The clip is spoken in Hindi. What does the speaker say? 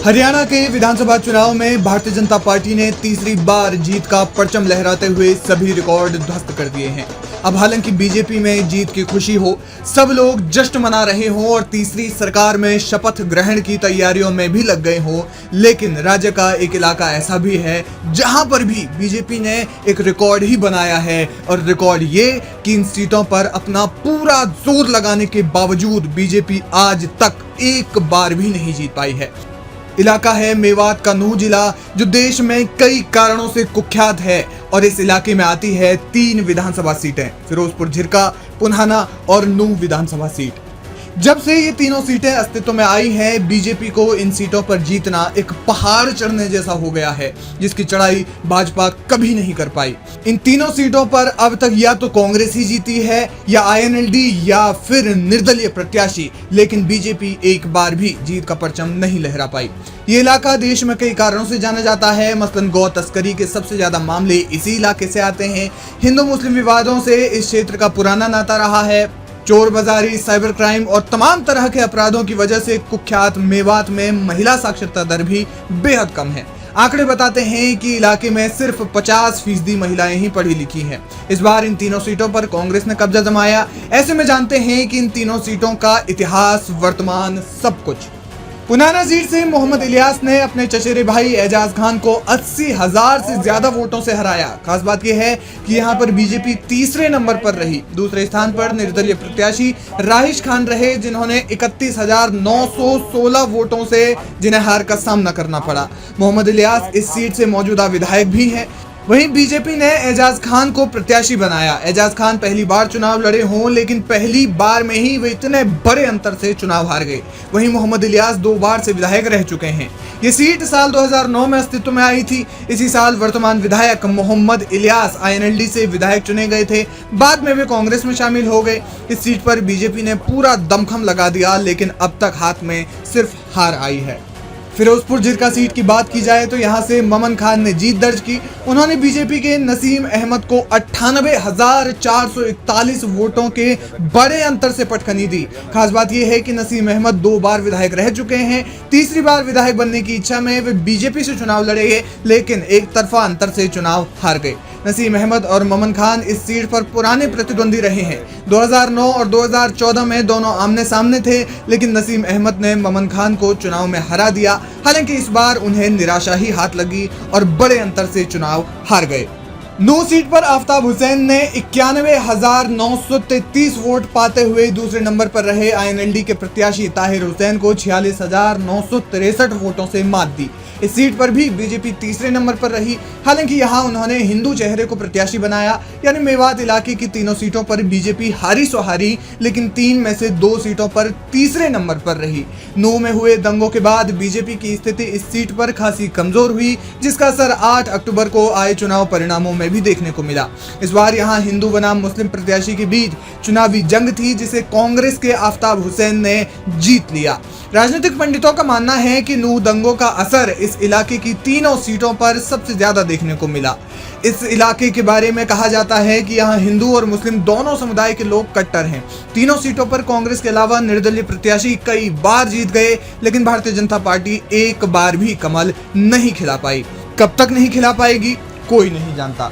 हरियाणा के विधानसभा चुनाव में भारतीय जनता पार्टी ने तीसरी बार जीत का परचम लहराते हुए सभी रिकॉर्ड ध्वस्त कर दिए हैं। अब हालांकि बीजेपी में जीत की खुशी हो, सब लोग जश्न मना रहे हों और तीसरी सरकार में शपथ ग्रहण की तैयारियों में भी लग गए हों, लेकिन राज्य का एक इलाका ऐसा भी है जहां पर भी बीजेपी ने एक रिकॉर्ड ही बनाया है। और रिकॉर्ड ये कि इन सीटों पर अपना पूरा जोर लगाने के बावजूद बीजेपी आज तक एक बार भी नहीं जीत पाई है। इलाका है मेवात का नूह जिला, जो देश में कई कारणों से कुख्यात है और इस इलाके में आती है 3 विधानसभा सीटें, फिरोजपुर, झिरका, पुन्हाना और नूह विधानसभा सीट। जब से ये तीनों सीटें अस्तित्व में आई हैं, बीजेपी को इन सीटों पर जीतना एक पहाड़ चढ़ने जैसा हो गया है, जिसकी चढ़ाई भाजपा कभी नहीं कर पाई। इन तीनों सीटों पर अब तक या तो कांग्रेस ही जीती है या आईएनएलडी या फिर निर्दलीय प्रत्याशी, लेकिन बीजेपी एक बार भी जीत का परचम नहीं लहरा पाई। ये इलाका देश में कई कारणों से जाना जाता है, मसलन गौ तस्करी के सबसे ज्यादा मामले इसी इलाके से आते हैं। हिंदू मुस्लिम विवादों से इस क्षेत्र का पुराना नाता रहा है। चोर बाजारी, साइबर क्राइम और तमाम तरह के अपराधों की वजह से कुख्यात मेवात में महिला साक्षरता दर भी बेहद कम है। आंकड़े बताते हैं कि इलाके में सिर्फ 50% महिलाएं ही पढ़ी लिखी हैं। इस बार इन तीनों सीटों पर कांग्रेस ने कब्जा जमाया। ऐसे में जानते हैं कि इन तीनों सीटों का इतिहास, वर्तमान, सब कुछ। पुनाना सीट से मोहम्मद इलियास ने अपने चचेरे भाई एजाज खान को 80,000 से ज्यादा वोटों से हराया। खास बात यह है कि यहां पर बीजेपी तीसरे नंबर पर रही। दूसरे स्थान पर निर्दलीय प्रत्याशी राहिश खान रहे, जिन्होंने 31,916 वोटों से जिन्हें हार का सामना करना पड़ा। मोहम्मद इलियास इस सीट से मौजूदा विधायक भी हैं। वहीं बीजेपी ने एजाज खान को प्रत्याशी बनाया। एजाज खान पहली बार चुनाव लड़े हों, लेकिन पहली बार में ही वे इतने बड़े अंतर से चुनाव हार गए। वहीं मोहम्मद इलियास 2 बार से विधायक रह चुके हैं। ये सीट साल 2009 में अस्तित्व में आई थी। इसी साल वर्तमान विधायक मोहम्मद इलियास आईएनएलडी से विधायक चुने गए थे। बाद में वे कांग्रेस में शामिल हो गए। इस सीट पर बीजेपी ने पूरा दमखम लगा दिया, लेकिन अब तक हाथ में सिर्फ हार आई है। फिरोजपुर झिरका सीट की बात की जाए तो यहां से ममन खान ने जीत दर्ज की। उन्होंने बीजेपी के नसीम अहमद को 98,441 वोटों के बड़े अंतर से पटखनी दी। खास बात यह है कि नसीम अहमद 2 बार विधायक रह चुके हैं। तीसरी बार विधायक बनने की इच्छा में वे बीजेपी से चुनाव लड़े, लेकिन एक तरफा अंतर से चुनाव हार गए। नसीम अहमद और ममन खान इस सीट पर पुराने प्रतिद्वंदी रहे हैं। 2009 और 2014 में दोनों आमने सामने थे, लेकिन नसीम अहमद ने ममन खान को चुनाव में हरा दिया। हालांकि इस बार उन्हें निराशा ही हाथ लगी और बड़े अंतर से चुनाव हार गए। नूह सीट पर आफताब हुसैन ने 91,933 वोट पाते हुए दूसरे नंबर पर रहे आईएनएलडी के प्रत्याशी ताहिर हुसैन को 46,963 वोटों से मात दी। इस सीट पर भी बीजेपी तीसरे नंबर पर रही। हालांकि यहां उन्होंने हिंदू चेहरे को प्रत्याशी बनाया, यानी मेवात इलाके की तीनों सीटों पर बीजेपी हारी सो हारी, लेकिन 3 में से 2 सीटों पर तीसरे नंबर पर रही। नूह में हुए दंगों के बाद बीजेपी की स्थिति इस सीट पर खासी कमजोर हुई, जिसका असर 8 अक्टूबर को आए चुनाव परिणामों में भी देखने को मिला। इस बार यहां हिंदू बनाम मुस्लिम प्रत्याशी के बीच चुनावी जंग थी, जिसे कांग्रेस के आफताब हुसैन ने जीत लिया। राजनीतिक पंडितों का मानना है कि नूह दंगों का असर इस इलाके की तीनों सीटों पर सबसे ज्यादा देखने को मिला। इस इलाके के बारे में कहा जाता है कि यहाँ हिंदू और मुस्लिम दोनों समुदाय के लोग कट्टर हैं। तीनों सीटों पर कांग्रेस के अलावा निर्दलीय प्रत्याशी कई बार जीत गए, लेकिन भारतीय जनता पार्टी एक बार भी कमल नहीं खिला पाई। कब तक नहीं खिला पाएगी, कोई नहीं जानता।